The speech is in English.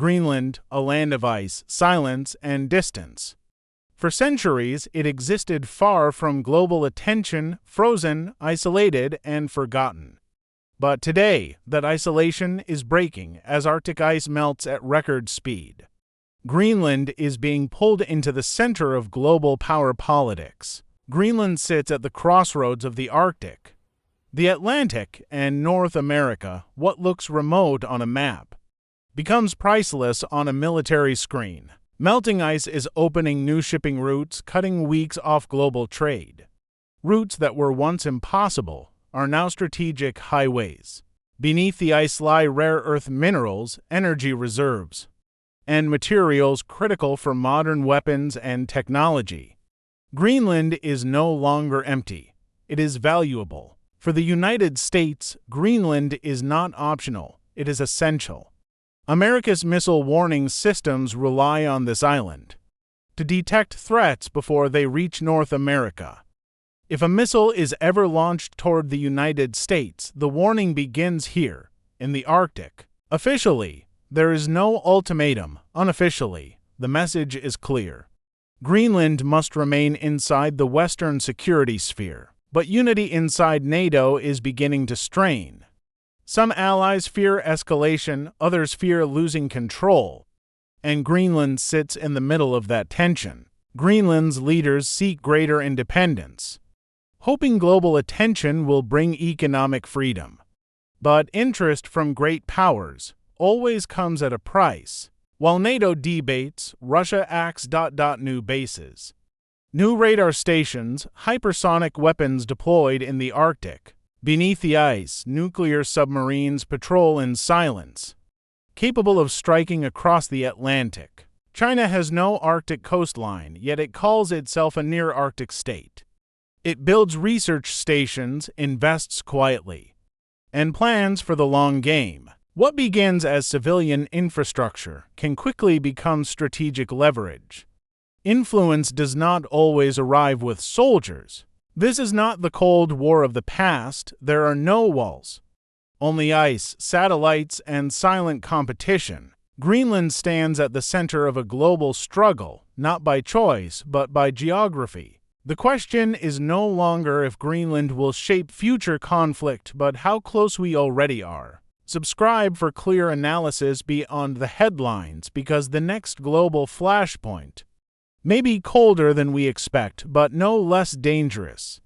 Greenland, a land of ice, silence, and distance. For centuries, it existed far from global attention, frozen, isolated, and forgotten. But today, that isolation is breaking as Arctic ice melts at record speed. Greenland is being pulled into the center of global power politics. Greenland sits at the crossroads of the Arctic, the Atlantic, and North America. What looks remote on a map becomes priceless on a military screen. Melting ice is opening new shipping routes, cutting weeks off global trade. Routes that were once impossible are now strategic highways. Beneath the ice lie rare earth minerals, energy reserves, and materials critical for modern weapons and technology. Greenland is no longer empty. It is valuable. For the United States, Greenland is not optional. It is essential. America's missile warning systems rely on this island to detect threats before they reach North America. If a missile is ever launched toward the United States, the warning begins here, in the Arctic. Officially, there is no ultimatum. Unofficially, the message is clear. Greenland must remain inside the Western security sphere, but unity inside NATO is beginning to strain. Some allies fear escalation, others fear losing control, and Greenland sits in the middle of that tension. Greenland's leaders seek greater independence, hoping global attention will bring economic freedom. But interest from great powers always comes at a price. While NATO debates, Russia acts. New bases, new radar stations, hypersonic weapons deployed in the Arctic. Beneath the ice, nuclear submarines patrol in silence, capable of striking across the Atlantic. China has no Arctic coastline, yet it calls itself a near-Arctic state. It builds research stations, invests quietly, and plans for the long game. What begins as civilian infrastructure can quickly become strategic leverage. Influence does not always arrive with soldiers. This is not the Cold War of the past. There are no walls, only ice, satellites, and silent competition. Greenland stands at the center of a global struggle, not by choice, but by geography. The question is no longer if Greenland will shape future conflict, but how close we already are. Subscribe for clear analysis beyond the headlines, because the next global flashpoint may be colder than we expect, but no less dangerous.